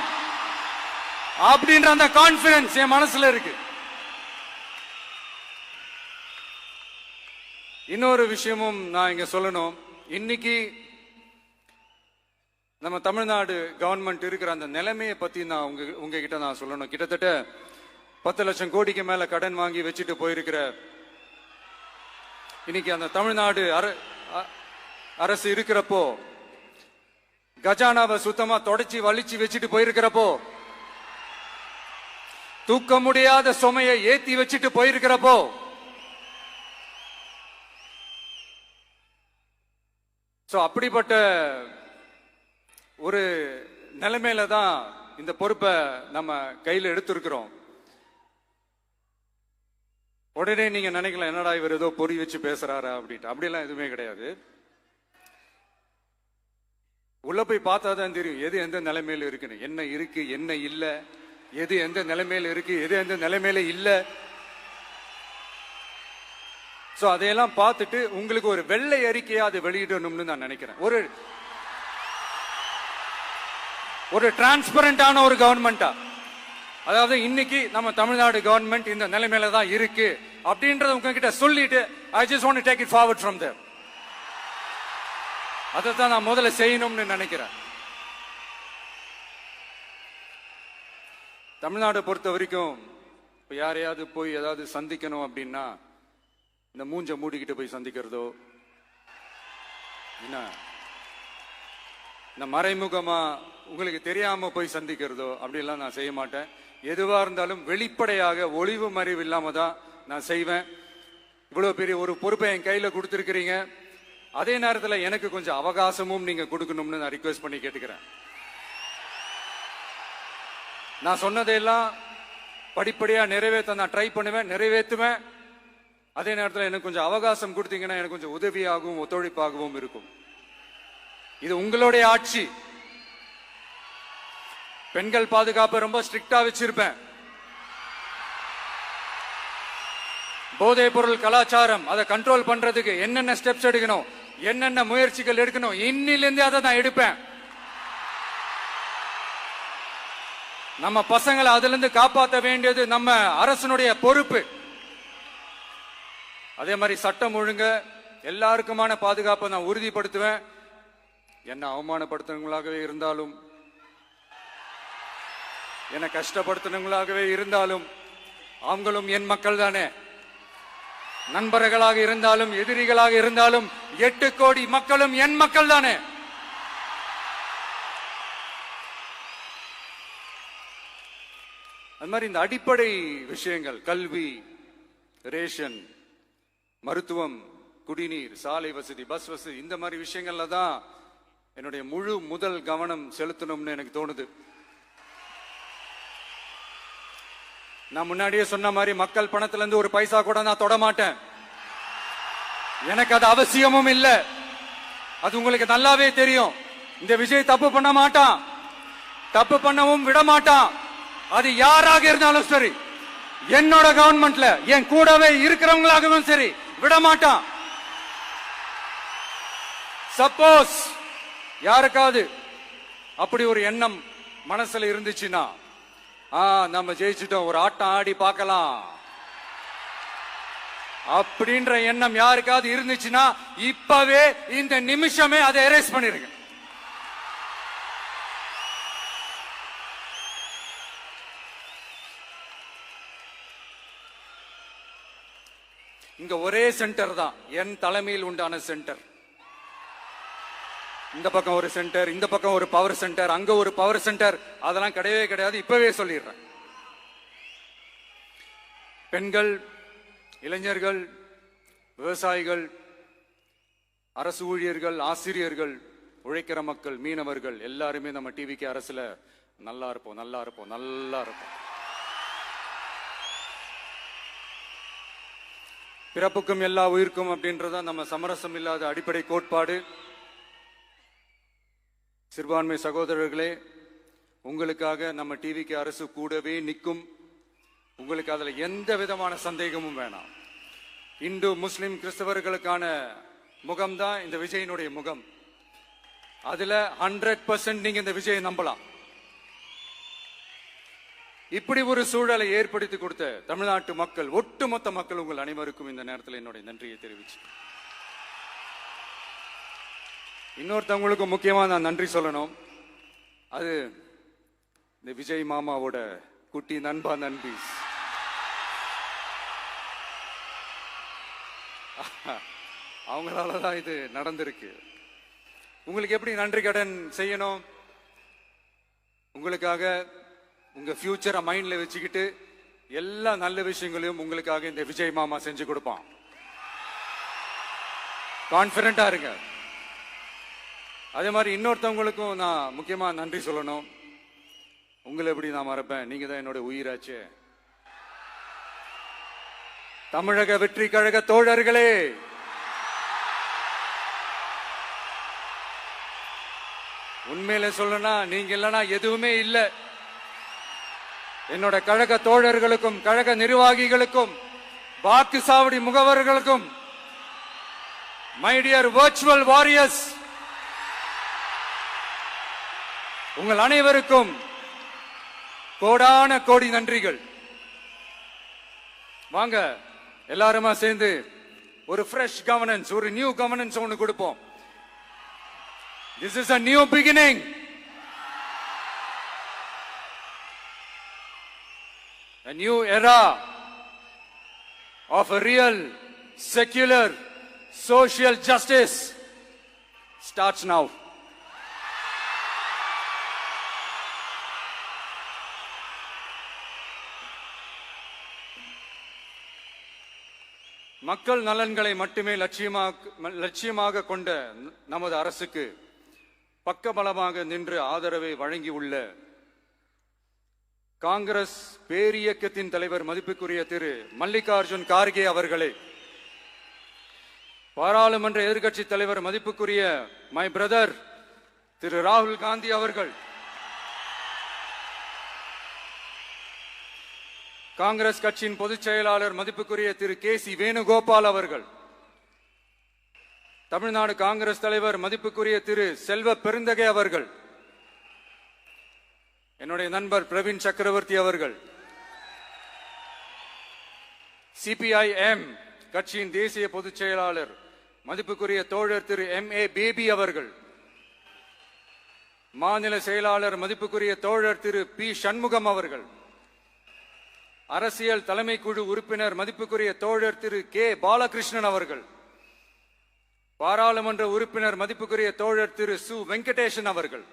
அப்படின்ற அந்த கான்பிடன்ஸ் என் மனசுல இருக்கு. இன்னொரு விஷயமும் நான் இங்க சொல்லணும். இன்னைக்கு நம்ம தமிழ்நாடு கவர்மெண்ட் இருக்கிற அந்த நிலைமையை பத்தி நான் உங்ககிட்ட நான் சொல்லணும். கிட்டத்தட்ட 10 லட்சம் கோடிக்கு மேல கடன் வாங்கி வச்சுட்டு போயிருக்கிற இன்னைக்கு அந்த தமிழ்நாடு அரசு இருக்கிறப்போ, கஜானாவை சுத்தமா தொடச்சி வலிச்சு வச்சுட்டு போயிருக்கிறப்போ, தூக்க முடியாத சுமையை ஏத்தி வச்சுட்டு போயிருக்கிறப்போ, அப்படிப்பட்ட ஒரு நிலைமையில தான் இந்த பொறுப்பை நம்ம கையில் எடுத்திருக்கிறோம். உடனே நீங்க நினைக்கலாம், என்னடா இவர் ஏதோ பொறி வச்சு பேசுறாரா அப்படின்ட்டு. அப்படிலாம் எதுவுமே கிடையாது. உள்ள போய் பார்த்தாதான் தெரியும் எது எந்த நிலைமையில இருக்குன்னு, என்ன இருக்கு என்ன இல்ல, எது எந்த நிலைமையில இருக்கு எது எந்த நிலைமையில இல்ல. அதையெல்லாம் பார்த்துட்டு உங்களுக்கு ஒரு வெள்ளை அறிக்கையா அதை வெளியிடணும்னு நான் நினைக்கிறேன். ஒரு டிரான்ஸ்பரண்டான ஒரு கவர்மெண்டா, அதாவது இன்னைக்கு நம்ம தமிழ்நாடு கவர்மெண்ட் இந்த நிலைமையில தான் இருக்கு அப்படின்றத உங்ககிட்ட சொல்லிட்டு I just want to take it forward from there. அதை தான் நான் முதல்ல செய்யணும்னு நினைக்கிறேன். தமிழ்நாடு பொறுத்த வரைக்கும் இப்ப யாரையாவது போய் ஏதாவது சந்திக்கணும் அப்படின்னா இந்த மூஞ்ச மூடிக்கிட்டு போய் சந்திக்கிறதோ, என்ன இந்த மறைமுகமா உங்களுக்கு தெரியாம போய் சந்திக்கிறதோ அப்படிலாம் நான் செய்ய மாட்டேன். எதுவா இருந்தாலும் வெளிப்படையாக ஒளிவு மறைவு இல்லாம தான் நான் செய்வேன். இவ்வளவு பெரிய ஒரு பொறுப்பை என் கையில கொடுத்திருக்கிறீங்க. அதே நேரத்தில் எனக்கு கொஞ்சம் அவகாசமும் நீங்க கொடுக்கணும்னு நான் ரிக்வெஸ்ட் பண்ணி கேட்டுக்கிறேன். நான் சொன்னதையெல்லாம் படிப்படியா நிறைவேற்ற நான் ட்ரை பண்ணுவேன், நிறைவேற்றுவேன். அதே நேரத்தில் எனக்கு கொஞ்சம் அவகாசம் கொடுத்தீங்கன்னா எனக்கு கொஞ்சம் உதவியாகவும் ஒத்துழைப்பாகவும் இருக்கும். இது உங்களுடைய ஆட்சி. பெண்கள் பாதுகாப்பை ரொம்ப ஸ்ட்ரிக்டா வச்சிருப்பேன். போதைப் பொருள் கலாச்சாரம் அதை கண்ட்ரோல் பண்றதுக்கு என்னென்ன ஸ்டெப்ஸ் எடுக்கணும், என்னென்ன முயற்சிகள் எடுக்கணும், இன்னிலிருந்தே அதை நான் எடுப்பேன். நம்ம பசங்களை அதுல இருந்து காப்பாற்ற வேண்டியது நம்ம அரசனுடைய பொறுப்பு. அதே மாதிரி சட்டம் ஒழுங்கு எல்லாருக்குமான பாதுகாப்பை நான் உறுதிப்படுத்துவேன். என்ன அவமானப்படுத்துறவங்களாகவே இருந்தாலும், என்ன கஷ்டப்படுத்துறவங்களாகவே இருந்தாலும், அவங்களும் என் மக்கள் தானே. நண்பர்களாக இருந்தாலும் எதிரிகளாக இருந்தாலும் 8 கோடி மக்களும் என் மக்கள் தானே. அது மாதிரி இந்த அடிப்படை விஷயங்கள், கல்வி, ரேஷன், மருத்துவம், குடிநீர், சாலை வசதி, பஸ் வசதி, இந்த மாதிரி விஷயங்கள்ல தான் என்னுடைய முதல் கவனம் செலுத்தணும்னு எனக்கு தோணுது. நான் முன்னாடியே சொன்ன மாதிரி மக்கள் பணத்துல இருந்து ஒரு பைசா கூட நான் தொட மாட்டேன். எனக்கு அது அவசியமும் இல்லை. அது உங்களுக்கு நல்லாவே தெரியும். இந்த விஜய் தப்பு பண்ண மாட்டான், தப்பு பண்ணவும் விட மாட்டான். அது யாராக இருந்தாலும் சரி, என்னோட கவர்மெண்ட்ல என் கூடவே இருக்கிறவங்களாகவும் சரி, விட மாட்டான். சப்போஸ் யாருக்காவது அப்படி ஒரு எண்ணம் மனசுல இருந்துச்சுன்னா, நம்ம ஜெயிச்சுட்டோம், ஒரு ஆட்டம் ஆடி பார்க்கலாம் அப்படின்ற எண்ணம் யாருக்காவது இருந்துச்சுன்னா இப்பவே இந்த நிமிஷமே அதை எரேஸ் பண்ணிருங்க. இங்க ஒரே சென்டர் தான், என் தலைமையில் உண்டான சென்டர். இந்த பக்கம் ஒரு சென்டர், இந்த பக்கம் ஒரு பவர் சென்டர், அங்க ஒரு பவர் சென்டர், அதெல்லாம் கிடையவே கிடையாது. இப்பவே சொல்லிடுறேன். பெண்கள், இளைஞர்கள், விவசாயிகள், அரசு ஊழியர்கள், ஆசிரியர்கள், உழைக்கிற மக்கள், மீனவர்கள் எல்லாருமே நம்ம டிவிக்கு அரசுல நல்லா இருப்போம், நல்லா இருப்போம், நல்லா இருப்போம். பிறப்புக்கும் எல்லா உயிர்க்கும் அப்படின்றத நம்ம சமரசம் இல்லாத அடிப்படை கோட்பாடு. சிறுபான்மை சகோதரர்களே, உங்களுக்காக நம்ம டிவிக்கு அரசு கூடவே நிற்கும். உங்களுக்கு அதுல எந்த விதமான சந்தேகமும் வேணாம். இந்து, முஸ்லிம், கிறிஸ்தவர்களுக்கான முகம்தான் இந்த விஜயனுடைய முகம். அதுல 100% நீங்க இந்த விஜயை நம்பலாம். இப்படி ஒரு சூழலை ஏற்படுத்தி கொடுத்த தமிழ்நாட்டு மக்கள், ஒட்டுமொத்த மக்கள், உங்கள் அனைவருக்கும் இந்த நேரத்தில் என்னுடைய நன்றியை தெரிவிச்சு, இன்னொருத்தவங்களுக்கு முக்கியமா நான் நன்றி சொல்லணும். அது இந்த விஜய் மாமாவோட குட்டி நண்பா, நண்பி. அவங்களாலதான் இது நடந்திருக்கு. உங்களுக்கு எப்படி நன்றி கடன் செய்யணும்? உங்களுக்காக உங்க ஃபியூச்சரை மைண்ட்ல வச்சுக்கிட்டு எல்லா நல்ல விஷயங்களையும் உங்களுக்காக இந்த விஜய் மாமா செஞ்சு கொடுப்பான். கான்பிடண்டா இருங்க. அதே மாதிரி இன்னொருத்தவங்களுக்கும் நான் முக்கியமா நன்றி சொல்லணும். உங்களை எப்படி நான் மறப்பேன்? நீங்க தான் என்னோட உயிராச்சே. தமிழக வெற்றி கழக தோழர்களே, உண்மையில சொல்லனா நீங்க இல்லனா எதுவுமே இல்லை. என்னோட கழக தோழர்களுக்கும், கழக நிர்வாகிகளுக்கும், வாக்கு சாவடி முகவர்களுக்கும், மை டியர் வர்ச்சுவல் வாரியர்ஸ், உங்கள் அனைவருக்கும் கோடான கோடி நன்றிகள். வாங்க எல்லாருமா சேர்ந்து ஒரு ஃப்ரெஷ் கவர்னன்ஸ், ஒரு நியூ கவர்னன்ஸ் ஒன்னு கொடுப்போம். This is a new beginning. A new era of a real, secular, social justice starts now. மக்கள் நலன்களை மட்டுமே லட்சியமாக கொண்ட நமது அரசுக்கு பக்கபலமாக நின்று ஆதரவை வழங்கியுள்ள காங்கிரஸ் பேரியக்கத்தின் தலைவர் மதிப்புக்குரிய திரு மல்லிகார்ஜுன் கார்கே அவர்களே, பாராளுமன்ற எதிர்க்கட்சி தலைவர் மதிப்புக்குரிய மை பிரதர் திரு ராகுல் காந்தி அவர்கள், காங்கிரஸ் கட்சியின் பொதுச் செயலாளர் மதிப்புக்குரிய திரு கே.சி. வேணுகோபால் அவர்கள், தமிழ்நாடு காங்கிரஸ் தலைவர் மதிப்புக்குரிய திரு செல்வ பெருந்தகை அவர்கள், என்னுடைய நண்பர் பிரவீன் சக்கரவர்த்தி அவர்கள், சிபிஐஎம் கட்சியின் தேசிய பொதுச் செயலாளர் மதிப்புக்குரிய தோழர் திரு M.A. பேபி அவர்கள், மாநில செயலாளர் மதிப்புக்குரிய தோழர் திரு பி. சண்முகம் அவர்கள், அரசியல் தலைமை குழு உறுப்பினர் மதிப்புக்குரிய தோழர் திரு கே. பாலகிருஷ்ணன் அவர்கள், பாராளுமன்ற உறுப்பினர் மதிப்புக்குரிய தோழர் திரு சு. வெங்கடேசன் அவர்கள்,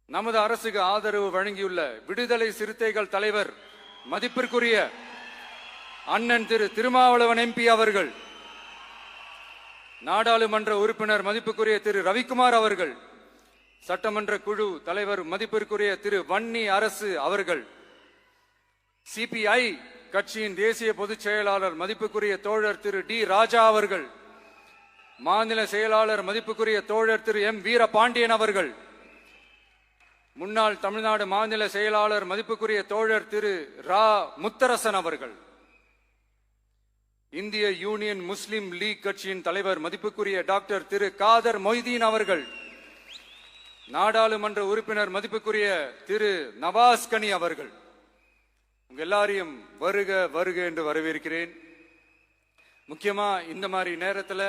நமது அரசுக்கு ஆதரவு வழங்கியுள்ள விடுதலை சிறுத்தைகள் தலைவர் மதிப்பிற்குரிய அண்ணன் திரு திருமாவளவன் MP அவர்கள், நாடாளுமன்ற உறுப்பினர் மதிப்புக்குரிய திரு ரவிக்குமார் அவர்கள், சட்டமன்ற குழு தலைவர் மதிப்பிற்குரிய திரு வன்னி அரசு அவர்கள், சிபிஐ கட்சியின் தேசிய பொதுச் செயலாளர் மதிப்புக்குரிய தோழர் திரு டி. ராஜா அவர்கள், மாநில செயலாளர் மதிப்புக்குரிய தோழர் திரு M. வீரபாண்டியன் அவர்கள், முன்னாள் தமிழ்நாடு மாநில செயலாளர் மதிப்புக்குரிய தோழர் திரு ரா. முத்தரசன் அவர்கள், இந்திய யூனியன் முஸ்லிம் லீக் கட்சியின் தலைவர் மதிப்புக்குரிய டாக்டர் திரு காதர் மொய்தீன் அவர்கள், நாடாளுமன்ற உறுப்பினர் மதிப்புக்குரிய திரு நவாஸ் கனி அவர்கள், உங்க எல்லாரையும் வருக வருக என்று வரவேற்கிறேன். முக்கியமா இந்த மாதிரி நேரத்துல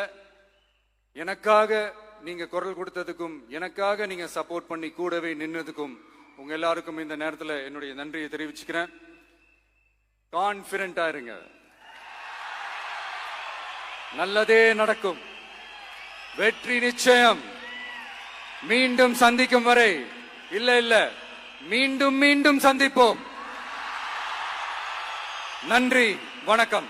எனக்காக நீங்க குரல் கொடுத்ததுக்கும், எனக்காக நீங்க சப்போர்ட் பண்ணி கூடவே நின்னதுக்கும் உங்க எல்லாருக்கும் இந்த நேரத்துல என்னுடைய நன்றியை தெரிவிச்சுக்கிறேன். கான்பிடென்டா இருங்க, நல்லதே நடக்கும், வெற்றி நிச்சயம். மீண்டும் சந்திக்கும் வரை இல்ல மீண்டும் மீண்டும் சந்திப்போம். நன்றி, வணக்கம்.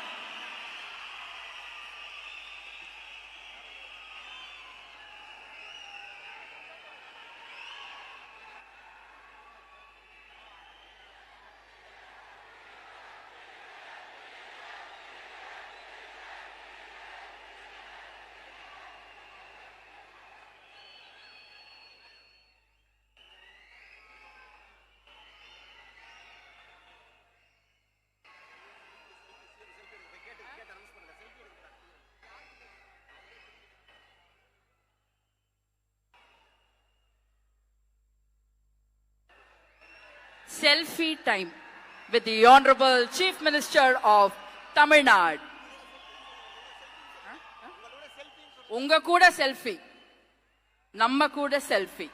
Selfie time with the Honorable Chief Minister of Tamil Nadu. உங்க கூட செல்ஃபி, நம்ம கூட செல்ஃபி.